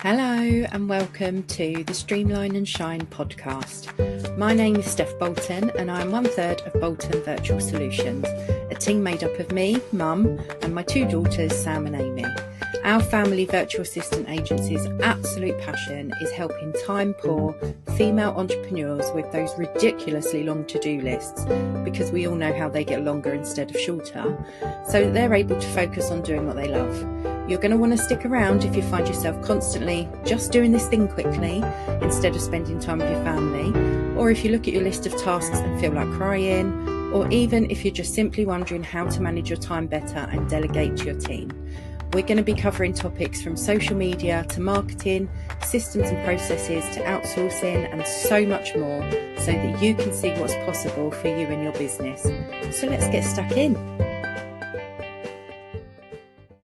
Hello and welcome to the Streamline Shine podcast. My name is Steph Bolton and I'm 1/3 of Bolton Virtual Solutions, a team made up of me, Mum, and my two daughters, Sam and Amy. Our family virtual assistant agency's absolute passion is helping time-poor female entrepreneurs with those ridiculously long to-do lists, because we all know how they get longer instead of shorter, so that they're able to focus on doing what they love. You're going to want to stick around if you find yourself constantly just doing this thing quickly instead of spending time with your family, or if you look at your list of tasks and feel like crying, or even if you're just simply wondering how to manage your time better and delegate to your team. We're going to be covering topics from social media to marketing, systems and processes to outsourcing, and so much more, so that you can see what's possible for you and your business. So let's get stuck in.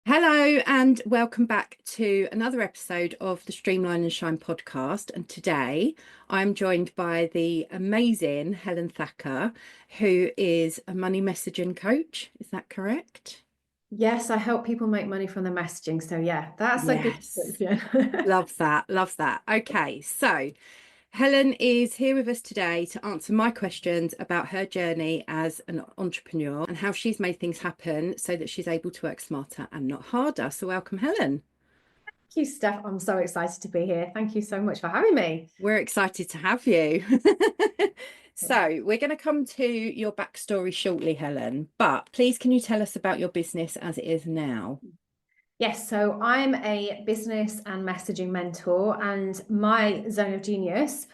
Hello and welcome back to another episode of the Streamline and Shine podcast. And today I'm joined by the amazing Helen Thacker, who is a money messaging coach. Is that correct? Yes, I help people make money from their messaging. So yeah, that's a good description. Love that. Love that. Okay, so Helen is here with us today to answer my questions about her journey as an entrepreneur and how she's made things happen so that she's able to work smarter and not harder. So welcome, Helen. Thank you, Steph. I'm so excited to be here. Thank you so much for having me. We're excited to have you. So we're going to come to your backstory shortly, Helen, but please can you tell us about your business as it is now? Yes, so I'm a business and messaging mentor, and my zone of genius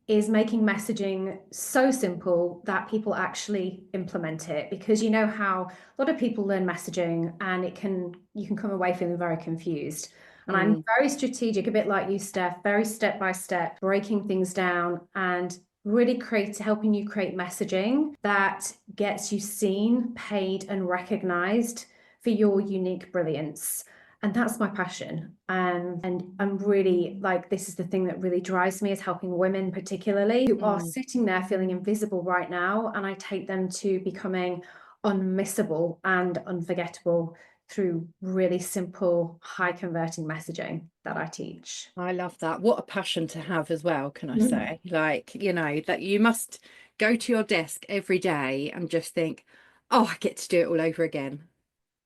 is making messaging so simple that people actually implement it. Because you know how a lot of people learn messaging and you can come away feeling very confused. And I'm very strategic, a bit like you, Steph, very step by step, breaking things down and really helping you create messaging that gets you seen, paid, and recognized for your unique brilliance. And that's my passion. And I'm really like, this is the thing that really drives me, is helping women particularly who are sitting there feeling invisible right now. And I take them to becoming unmissable and unforgettable through really simple, high converting messaging that I teach. I love that. What a passion to have as well, can I say? Like, you know, that you must go to your desk every day and just think, oh, I get to do it all over again.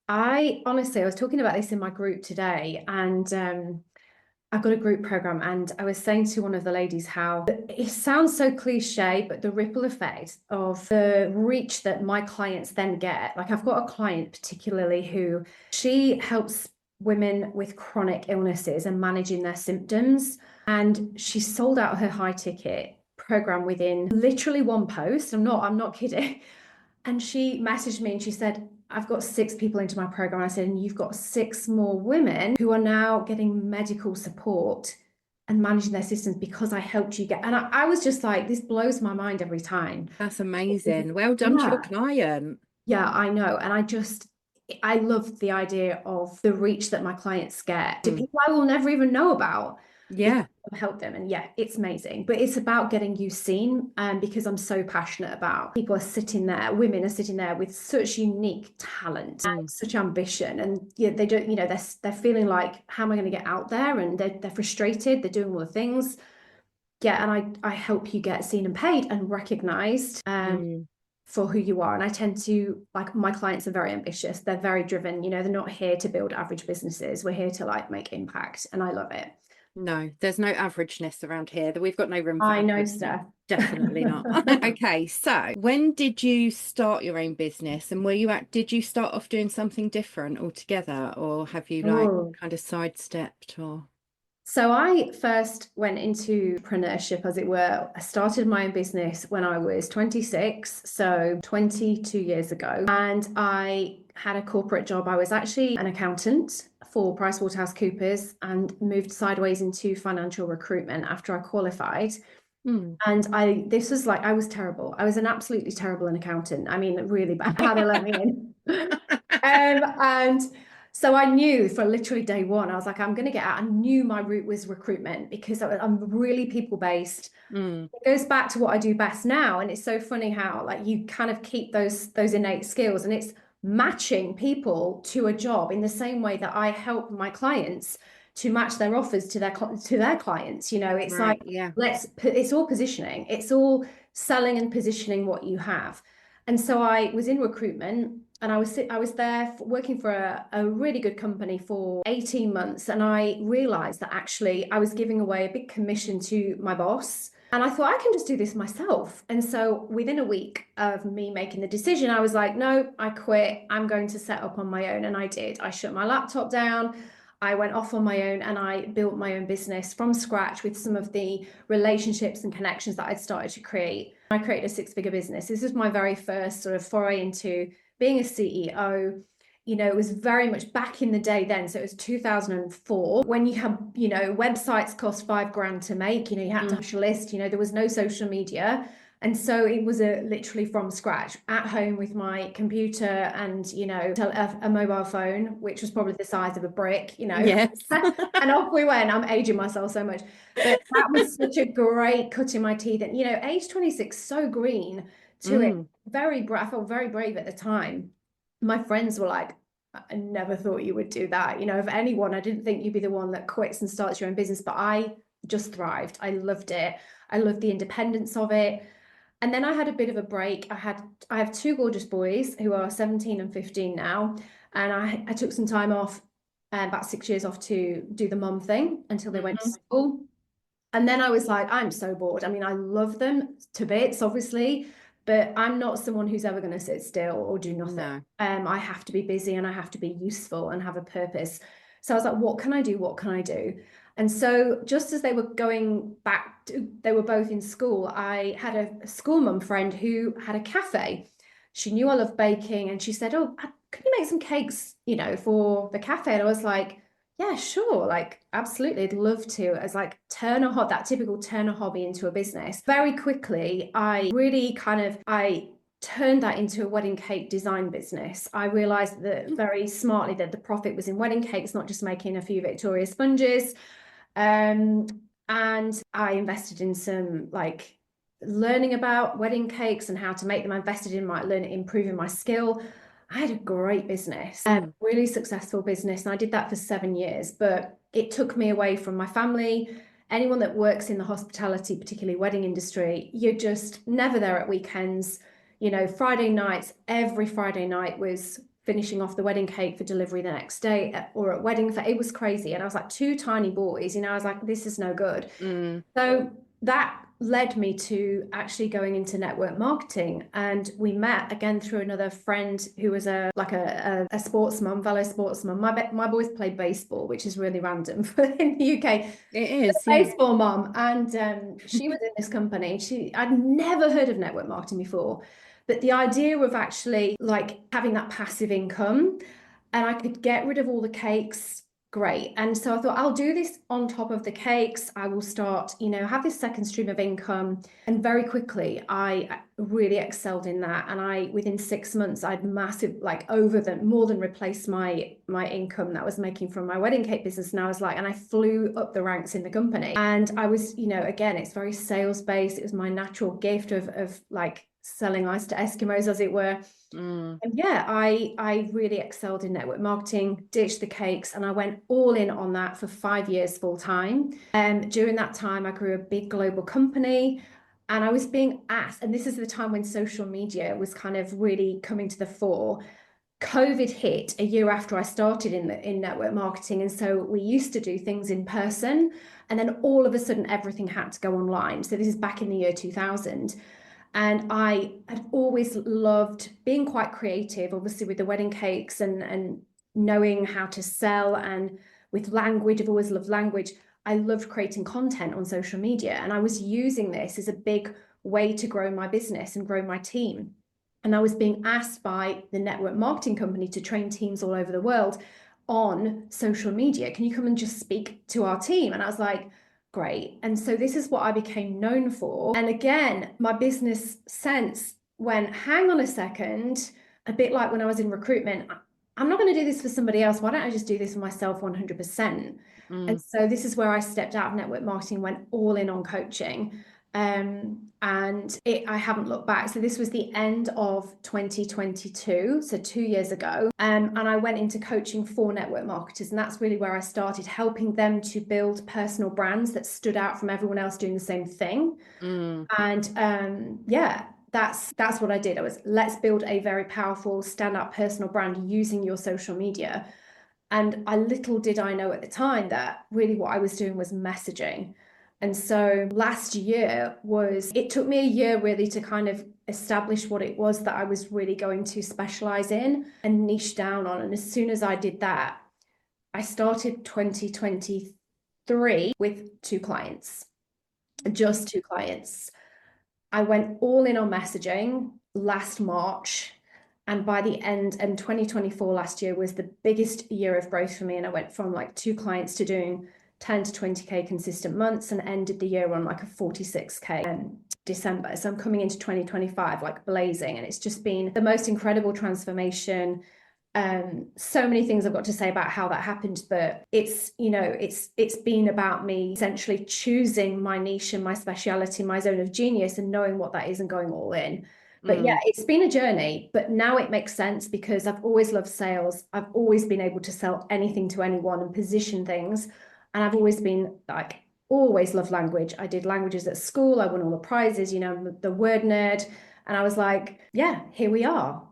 I was talking about this in my group today, and I've got a group program, and I was saying to one of the ladies how it sounds so cliche, but the ripple effect of the reach that my clients then get. Like, I've got a client particularly who she helps women with chronic illnesses and managing their symptoms. And she sold out her high ticket program within literally one post. I'm not kidding. And she messaged me and she said, I've got 6 people into my program. I said, and you've got 6 more women who are now getting medical support and managing their systems because I helped you get. And I was just like, this blows my mind every time. That's amazing. Well done to your client. Yeah, I know. And I love the idea of the reach that my clients get to people I will never even know about. Yeah. Help them. And yeah, it's amazing. But it's about getting you seen, because I'm so passionate about women are sitting there with such unique talent, such ambition, and yeah, they don't, they're feeling like, how am I going to get out there? And they're frustrated, they're doing all the things. Yeah, and I help you get seen and paid and recognized for who you are. And I tend to, like, my clients are very ambitious, they're very driven, they're not here to build average businesses, we're here to like make impact, and I love it. No, there's no averageness around here. We've got no room for I know, Steph. Definitely not. Okay, so when did you start your own business, and did you start off doing something different altogether, or have you kind of sidestepped or? So I first went into entrepreneurship, as it were. I started my own business when I was 26, so 22 years ago. And I had a corporate job. I was actually an accountant for PricewaterhouseCoopers and moved sideways into financial recruitment after I qualified. And I was terrible. I was an absolutely terrible accountant. I mean, really bad. How they let me in. And so I knew for literally day one, I was like, I'm going to get out. I knew my route was recruitment because I'm really people-based. It goes back to what I do best now. And it's so funny how, like, you kind of keep those innate skills, and it's matching people to a job in the same way that I help my clients to match their offers to their clients. It's like, Right. Yeah. it's all positioning. It's all selling and positioning what you have. And so I was in recruitment, and I was there working for a really good company for 18 months. And I realized that actually I was giving away a big commission to my boss. And I thought, I can just do this myself. And so within a week of me making the decision, I was like, no, I quit. I'm going to set up on my own. And I did. I shut my laptop down. I went off on my own and I built my own business from scratch with some of the relationships and connections that I'd started to create. I created a six-figure business. This was my very first sort of foray into being a CEO. It was very much back in the day then. So it was 2004 when you had, websites cost $5,000 to make, you had to have a list, there was no social media. And so it was literally from scratch at home with my computer and, a mobile phone, which was probably the size of a brick, Yes. and off we went. I'm aging myself so much. But that was such a great cut in my teeth. And, age 26, so green to it. I felt very brave at the time. My friends were like, I never thought you would do that. Of anyone, I didn't think you'd be the one that quits and starts your own business, but I just thrived. I loved it. I loved the independence of it. And then I had a bit of a break. I have two gorgeous boys who are 17 and 15 now. And I took some time off, about 6 years off, to do the mum thing until they went to school. And then I was like, I'm so bored. I mean, I love them to bits, obviously, but I'm not someone who's ever going to sit still or do nothing. No. I have to be busy and I have to be useful and have a purpose. So I was like, what can I do? What can I do? And so just as they were going back, they were both in school, I had a school mum friend who had a cafe. She knew I loved baking and she said, oh, can you make some cakes, for the cafe? And I was like, yeah, sure. Like, absolutely. I'd love to. As like that typical turn a hobby into a business. Very quickly, I turned that into a wedding cake design business. I realized that very smartly that the profit was in wedding cakes, not just making a few Victoria sponges. And I invested in some like learning about wedding cakes and how to make them. I invested in improving my skill. I had a great business, really successful business, and I did that for 7 years, but it took me away from my family. Anyone that works in the hospitality, particularly wedding industry, you're just never there at weekends. Friday nights, every Friday night was finishing off the wedding cake for delivery the next day, or at wedding it was crazy. And I was like, two tiny boys, I was like, this is no good. So that led me to actually going into network marketing. And we met again through another friend who was a sports mum, fellow sports mum. My boys played baseball, which is really random in the UK. It is, baseball mum. And she was in this company. I'd never heard of network marketing before. But the idea of actually like having that passive income, and I could get rid of all the cakes, great. And so I thought, I'll do this on top of the cakes. I will start, have this second stream of income. And very quickly, I really excelled in that. And within 6 months, I'd more than replaced my income that I was making from my wedding cake business. And I flew up the ranks in the company. And I was, again, it's very sales based. It was my natural gift of like selling ice to Eskimos, as it were. And yeah, I really excelled in network marketing, ditched the cakes, and I went all in on that for 5 years full time. And during that time, I grew a big global company, and I was being asked, and this is the time when social media was kind of really coming to the fore. COVID hit a year after I started in network marketing, and so we used to do things in person, and then all of a sudden everything had to go online. So this is back in the year 2000. And I had always loved being quite creative, obviously with the wedding cakes and knowing how to sell, and with language. I've always loved language. I loved creating content on social media, and I was using this as a big way to grow my business and grow my team. And I was being asked by the network marketing company to train teams all over the world on social media. Can you come and just speak to our team? And I was like, great. And so this is what I became known for. And again, my business sense went, hang on a second, a bit like when I was in recruitment, I'm not going to do this for somebody else. Why don't I just do this for myself 100%? And so this is where I stepped out of network marketing, went all in on coaching. I haven't looked back. So this was the end of 2022, so 2 years ago. And I went into coaching for network marketers, and that's really where I started, helping them to build personal brands that stood out from everyone else doing the same thing. And yeah, that's what I did. Let's build a very powerful stand-up personal brand using your social media. And little did I know at the time that really what I was doing was messaging. And so last year it took me a year really to kind of establish what it was that I was really going to specialize in and niche down on. And as soon as I did that, I started 2023 with 2 clients, just 2 clients. I went all in on messaging last March. And by the end, and 2024 last year was the biggest year of growth for me. And I went from like 2 clients to doing 10 to 20K consistent months, and ended the year on like a 46K December. So I'm coming into 2025 like blazing, and it's just been the most incredible transformation. So many things I've got to say about how that happened, but it's been about me essentially choosing my niche and my speciality, my zone of genius, and knowing what that is and going all in. But yeah, it's been a journey, but now it makes sense because I've always loved sales. I've always been able to sell anything to anyone and position things. And I've always been like, always loved language. I did languages at school. I won all the prizes, the word nerd. And I was like, yeah, here we are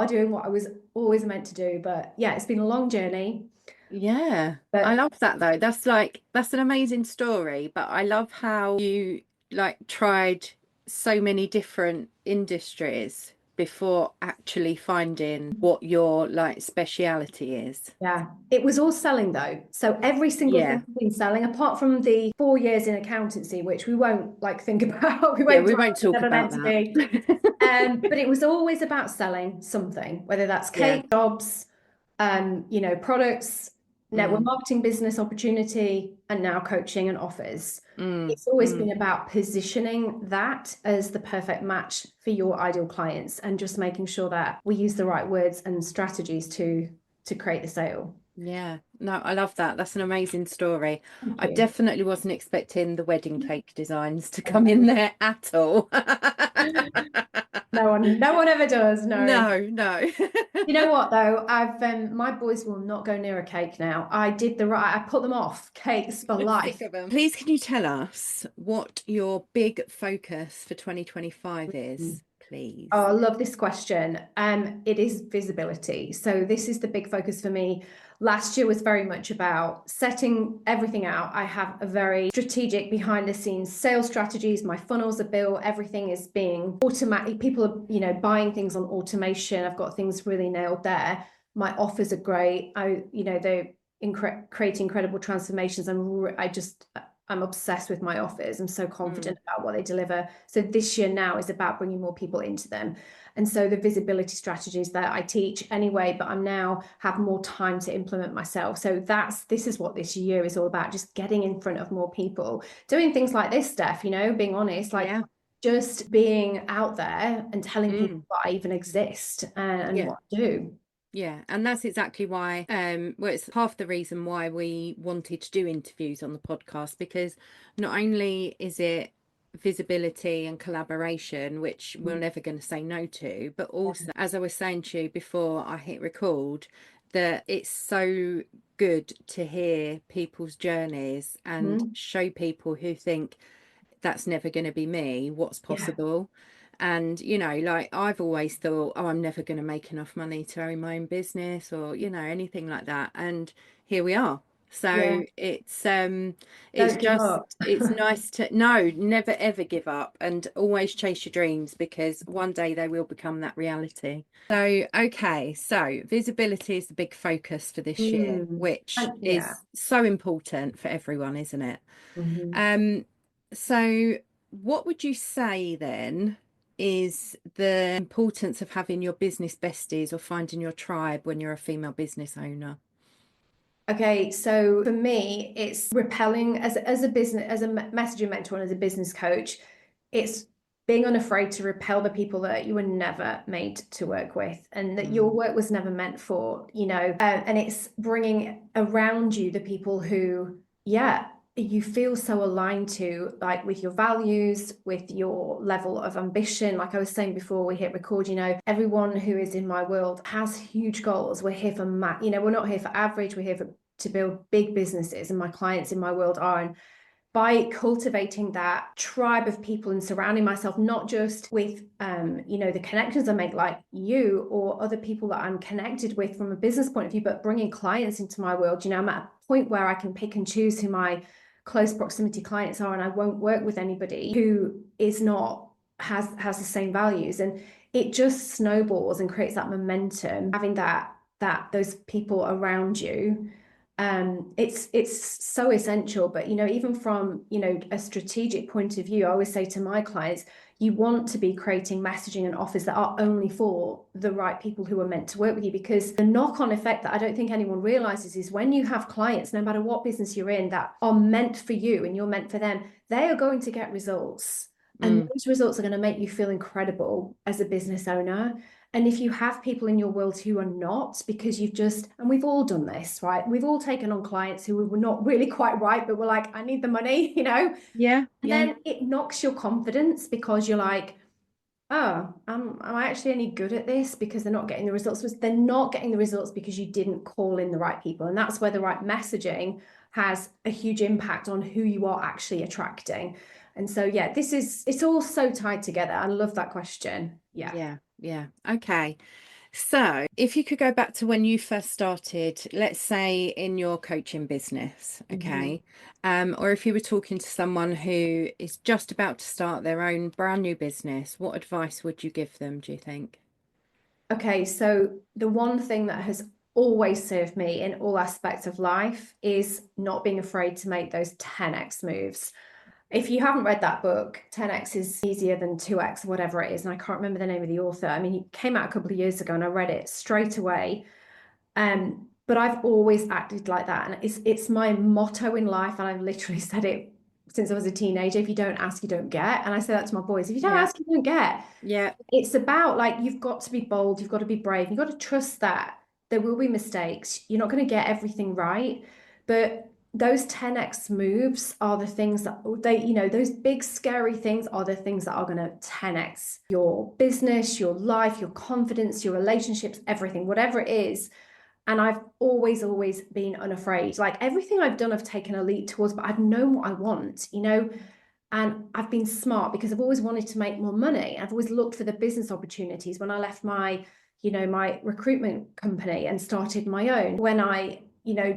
doing what I was always meant to do. But yeah, it's been a long journey. Yeah, But I love that though. That's an amazing story, but I love how you like tried so many different industries before actually finding what your like speciality is. yeah, it was all selling though. So every single thing Yeah. I've been selling, apart from the 4 years in accountancy, which we won't like think about, we Yeah, won't we dwell on, won't it's talk never about meant to be. that. But it was always about selling something, whether that's Yeah. cake, jobs, products, network Mm, marketing, business opportunity, and now coaching and offers. mm, It's always mm. been about positioning that as the perfect match for your ideal clients, and just making sure that we use the right words and strategies to create the sale. Yeah, no, I love that. That's an amazing story. Thank I you. definitely wasn't expecting the wedding cake designs to come in there at all. No one ever does. No. No, no. You know what though? I've my boys will not go near a cake now. I did the right. I put them off cakes for Sick life. of them. Please, can you tell us what your big focus for 2025 is, Oh, please? I love this question. It is visibility. So this is the big focus for me. Last year was very much about setting everything out. I have a very strategic behind the scenes sales strategies. My funnels are built. Everything is being automatic. People are, buying things on automation. I've got things really nailed there. My offers are great. They create incredible transformations. I'm obsessed with my offers. I'm so confident about what they deliver. So this year now is about bringing more people into them. And so the visibility strategies that I teach anyway, but I'm now have more time to implement myself. So this is what this year is all about, just getting in front of more people, doing things like this, Steph, being honest, like Yeah. just being out there and telling people Mm. that I even exist and Yeah. what I do. Yeah, and that's exactly why, well, it's half the reason why we wanted to do interviews on the podcast, because not only is it visibility and collaboration, which we're never going to say no to, but also, as I was saying to you before I hit record, that it's so good to hear people's journeys and Mhm. show people who think that's never going to be me what's Yeah. possible. And like I've always thought, oh, I'm never going to make enough money to own my own business, or anything like that, and here we are. Yeah. So it's Don't give just up. it's nice to never ever give up, and always chase your dreams, because one day they will become that reality. So okay, so visibility is the big focus for this year, which Yeah. is so important for everyone, isn't it? Mhm. um so, what would you say then is the importance of having your business besties or finding your tribe when you're a female business owner? Okay, so for me, it's repelling as a business, as a messaging mentor and as a business coach, it's being unafraid to repel the people that you were never made to work with, and that your Mm, work was never meant for, and it's bringing around you the people who, yeah, you feel so aligned to, like, with your values, with your level of ambition. Like I was saying before we hit record, everyone who is in my world has huge goals. We're here for we're not here for average, we're here to build big businesses, and my clients in my world are. And by cultivating that tribe of people and surrounding myself not just with the connections I make, like you or other people that I'm connected with from a business point of view, but bringing clients into my world. I'm at a point where I can pick and choose who my close proximity clients are, and I won't work with anybody who is not has the same values. And it just snowballs and creates that momentum, having that those people around you. It's so essential. But even from a strategic point of view, I always say to my clients, you want to be creating messaging and offers that are only for the right people who are meant to work with you, because the knock-on effect that I don't think anyone realizes is when you have clients, no matter what business you're in, that are meant for you and you're meant for them, they are going to get results. And those results are going to make you feel incredible as a business owner. And if you have people in your world who are not, because and we've all done this, right? We've all taken on clients who were not really quite right, but we're like, I need the money, Yeah. And then it knocks your confidence, because you're like, oh, am I actually any good at this? Because they're not getting the results. They're not getting the results because you didn't call in the right people. And that's where the right messaging has a huge impact on who you are actually attracting. And so, yeah, it's all so tied together. I love that question. Yeah. Yeah. Okay. So if you could go back to when you first started, let's say in your coaching business, okay, or if you were talking to someone who is just about to start their own brand new business, what advice would you give them, do you think? Okay, so the one thing that has always served me in all aspects of life is not being afraid to make those 10x moves. If you haven't read that book, 10x is easier than 2x, whatever it is. And I can't remember the name of the author. I mean, he came out a couple of years ago and I read it straight away. But I've always acted like that. And it's my motto in life. And I've literally said it since I was a teenager. If you don't ask, you don't get. And I say that to my boys. If you don't ask, you don't get. Yeah. It's about, like, you've got to be bold. You've got to be brave. You've got to trust that there will be mistakes. You're not going to get everything right. But those 10x moves are the things that those big scary things are the things that are going to 10x your business, your life, your confidence, your relationships, everything, whatever it is. And I've always been unafraid. Like, everything I've done, I've taken a leap towards, but I've known what I want, and I've been smart because I've always wanted to make more money. I've always looked for the business opportunities. When I left my recruitment company and started my own, when I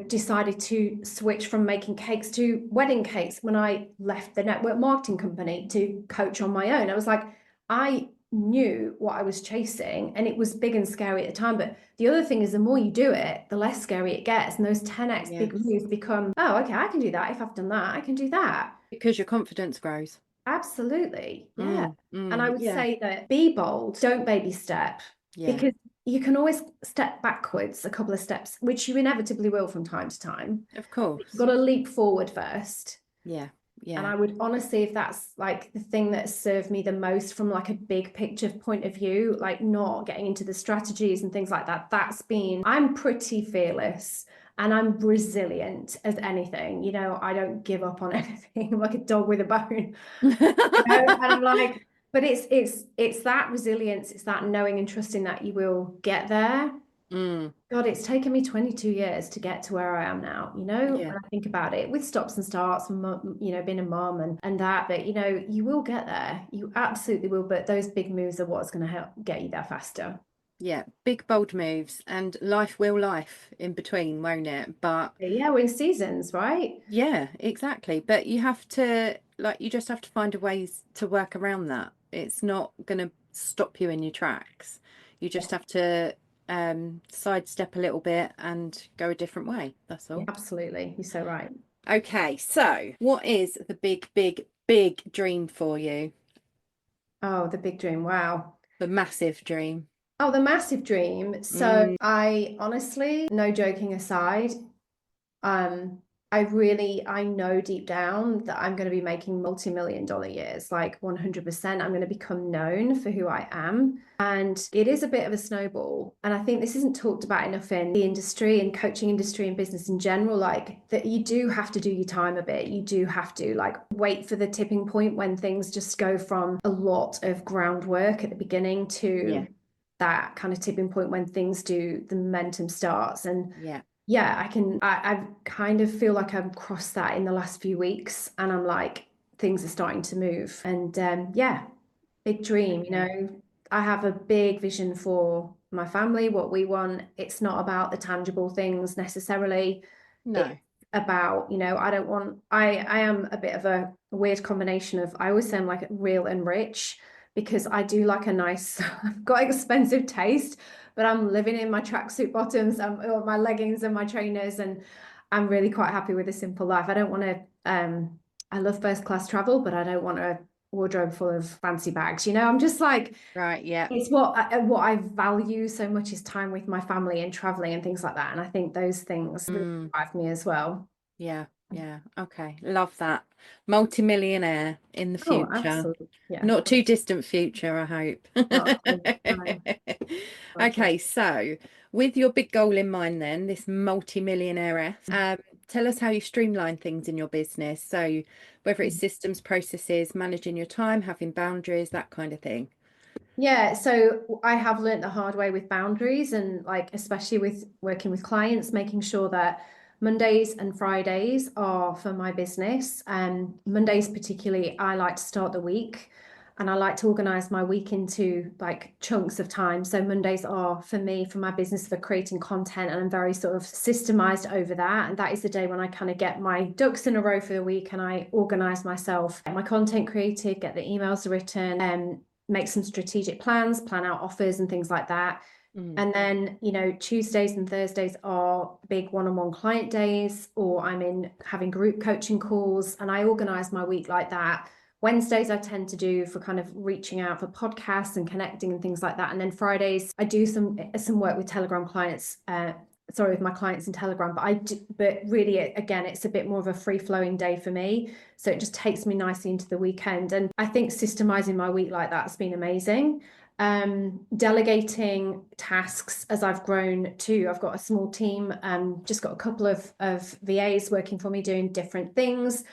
decided to switch from making cakes to wedding cakes, when I left the network marketing company to coach on my own, I was like, I knew what I was chasing, and it was big and scary at the time. But the other thing is, the more you do it, the less scary it gets. And those 10x big moves become, oh, okay, I can do that. If I've done that, I can do that. Because your confidence grows. Absolutely. Yeah. And I would Yeah. say that be bold, don't baby step, because you can always step backwards a couple of steps, which you inevitably will from time to time. Of course. You've got to leap forward first. Yeah. And I would honestly, if that's like the thing that served me the most from like a big picture point of view, like not getting into the strategies and things like that, I'm pretty fearless and I'm resilient as anything. I don't give up on anything. I'm like a dog with a bone. And I'm like, but it's that resilience, it's that knowing and trusting that you will get there. God, it's taken me 22 years to get to where I am now, when I think about it, with stops and starts from, being a mom and that, but, you will get there. You absolutely will. But those big moves are what's going to help get you there faster. Yeah. Big, bold moves, and life in between, won't it? But yeah, we're in seasons, right? Yeah, exactly. But you just have to find a ways to work around that. It's not going to stop you in your tracks. You just have to sidestep a little bit and go a different way. That's all. Absolutely. You're so right. Okay, so what is the big, big, big dream for you? Oh, the big dream. Wow. The massive dream. Oh, the massive dream. So I honestly, no joking aside, I know deep down that I'm going to be making multi-million dollar years, like 100%. I'm going to become known for who I am. And it is a bit of a snowball. And I think this isn't talked about enough in the industry and coaching industry and business in general, like that you do have to do your time a bit. You do have to like wait for the tipping point when things just go from a lot of groundwork at the beginning to that kind of tipping point when things do, the momentum starts. And yeah, I kind of feel like I've crossed that in the last few weeks and I'm like, things are starting to move. And yeah, big dream, you know, I have a big vision for my family, what we want. It's not about the tangible things necessarily. It's No. about, you know, I am a bit of a weird combination of, I always say I'm like real and rich because I do like a nice, I've got expensive taste, but I'm living in my tracksuit bottoms, or my leggings and my trainers, and I'm really quite happy with a simple life. I don't want to, I love first class travel, but I don't want a wardrobe full of fancy bags. You know, I'm just like, Right. Yeah. it's what I value so much is time with my family and traveling and things like that. And I think those things really drive me as well. Yeah. Yeah. Okay. Love that. Multimillionaire in the Oh, future. absolutely. Yeah. Not too distant future, I Not hope. no, not Okay, so with your big goal in mind then, this multi-millionaire, tell us how you streamline things in your business. So whether it's systems, processes, managing your time, having boundaries, that kind of thing. Yeah, so I have learned the hard way with boundaries and like especially with working with clients, making sure that Mondays and Fridays are for my business. And Mondays particularly, I like to start the week and I like to organize my week into like chunks of time. So Mondays are for me, for my business, for creating content, and I'm very sort of systemized over that. And that is the day when I kind of get my ducks in a row for the week and I organize myself, get my content created, get the emails written, and make some strategic plans, plan out offers and things like that. And then, you know, Tuesdays and Thursdays are big one-on-one client days, or I'm in having group coaching calls, and I organize my week like that. Wednesdays I tend to do for kind of reaching out for podcasts and connecting and things like that. And then Fridays I do some work with Telegram clients, sorry, with my clients in Telegram, but really again, it's a bit more of a free-flowing day for me. So it just takes me nicely into the weekend. And I think systemizing my week like that's been amazing. Delegating tasks as I've grown too. I've got a small team, just got a couple of VAs working for me doing different things.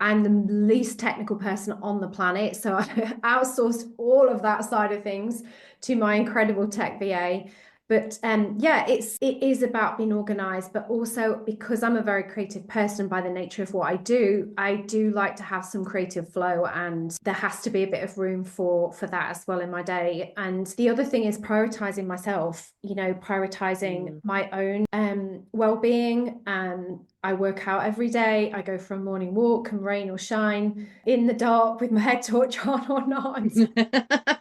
I'm the least technical person on the planet, so I outsourced all of that side of things to my incredible tech VA. But yeah, it is about being organized, but also because I'm a very creative person by the nature of what I do like to have some creative flow, and there has to be a bit of room for that as well in my day. And the other thing is prioritizing myself, you know, prioritizing my own well-being. I work out every day. I go for a morning walk, can rain or shine, in the dark with my head torch on or not.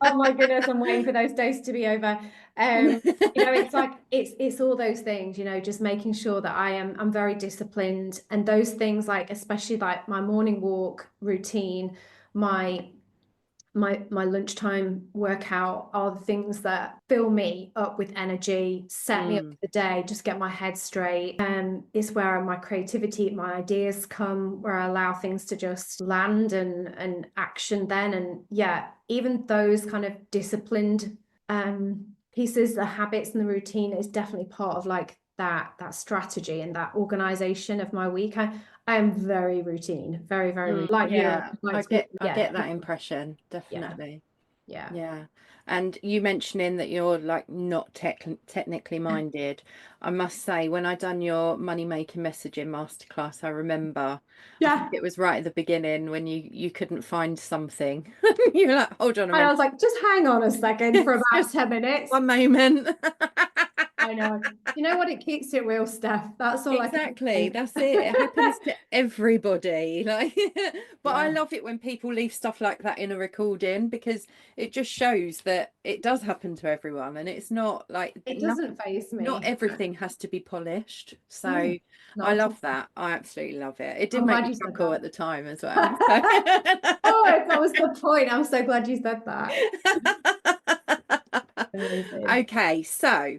Oh my goodness, I'm waiting for those days to be over. You know, it's like it's all those things, you know, just making sure that I'm very disciplined, and those things, like especially like my morning walk routine, my my lunchtime workout, are the things that fill me up with energy, set me up for the day, just get my head straight. It's where my creativity, my ideas come, where I allow things to just land and action then. And yeah, even those kind of disciplined pieces, the habits and the routine is definitely part of like that strategy and that organization of my week. I am very routine, very, very like Yeah, you. Like I get that impression, yeah, definitely. yeah. Yeah. And you mentioning that you're like not technically minded. I must say, when I done your money making messaging masterclass, I remember, I think Yeah. it was right at the beginning when you couldn't find something. You were like, hold on a And I minute. was like, just hang on a second for about Just 10 minutes. one moment. I know. You know what? It keeps it real, Steph. That's all I can Exactly. say. That's it. It happens to everybody. Like, but I Yeah. love it when people leave stuff like that in a recording because it just shows that it does happen to everyone, and it's not like It nothing, doesn't faze not me. everything has to be polished. No, So I not at all. love that. I absolutely love it. It did I'm make glad me you said chuckle that. at the time as well. So. Oh, if that was the point. I'm so glad you said that. Amazing. Okay, so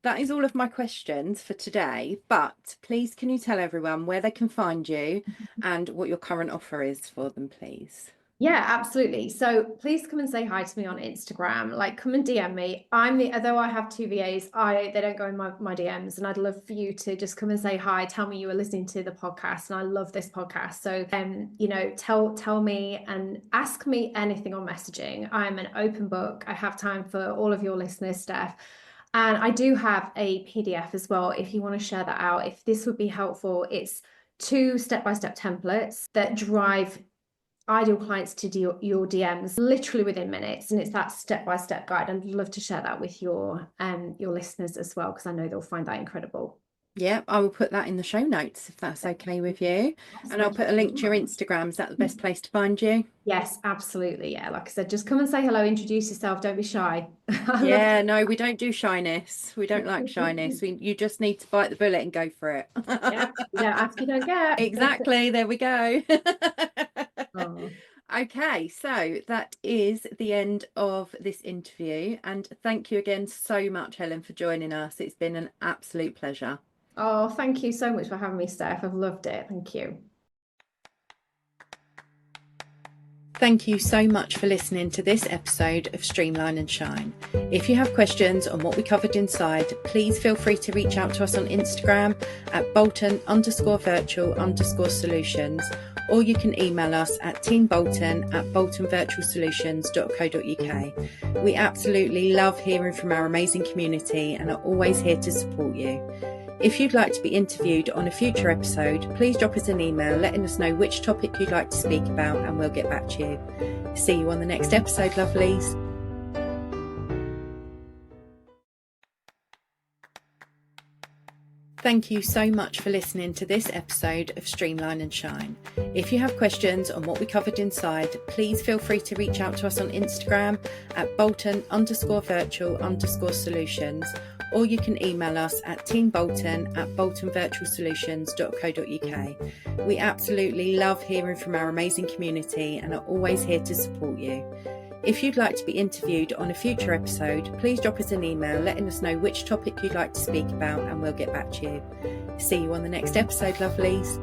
that is all of my questions for today. But please, can you tell everyone where they can find you and what your current offer is for them, please? Yeah, absolutely. So please come and say hi to me on Instagram. Like, come and DM me. Although I have two VAs, they don't go in my DMs, and I'd love for you to just come and say hi. Tell me you were listening to the podcast, and I love this podcast. So, tell me and ask me anything on messaging. I'm an open book. I have time for all of your listeners, Steph. And I do have a PDF as well, if you want to share that out. If this would be helpful, it's 2 step-by-step templates that drive ideal clients to do your DMs literally within minutes, and it's that step-by-step guide. I'd love to share that with your listeners as well, because I know they'll find that incredible. Yeah, I will put that in the show notes if that's okay with you. And I'll put a link to your Instagram. Is that the best place to find you? Yes, absolutely. Yeah, like I said, just come and say hello, introduce yourself, don't be shy. Yeah, no, we don't do shyness. We don't like shyness. You just need to bite the bullet and go for it. Yeah, you don't ask, you don't get. Exactly. There we go. Oh. Okay, so that is the end of this interview. And thank you again so much, Helen, for joining us. It's been an absolute pleasure. Oh, thank you so much for having me, Steph. I've loved it. Thank you. Thank you so much for listening to this episode of Streamline and Shine. If you have questions on what we covered inside, please feel free to reach out to us on Instagram at bolton_virtual_solutions, or you can email us at teambolton@boltonvirtualsolutions.co.uk. We absolutely love hearing from our amazing community and are always here to support you. If you'd like to be interviewed on a future episode, please drop us an email letting us know which topic you'd like to speak about, and we'll get back to you. See you on the next episode, lovelies. Thank you so much for listening to this episode of Streamline and Shine. If you have questions on what we covered inside, please feel free to reach out to us on Instagram at bolton_virtual_solutions, or you can email us at teambolton@boltonvirtualsolutions.co.uk. We absolutely love hearing from our amazing community and are always here to support you. If you'd like to be interviewed on a future episode, please drop us an email letting us know which topic you'd like to speak about, and we'll get back to you. See you on the next episode, lovelies.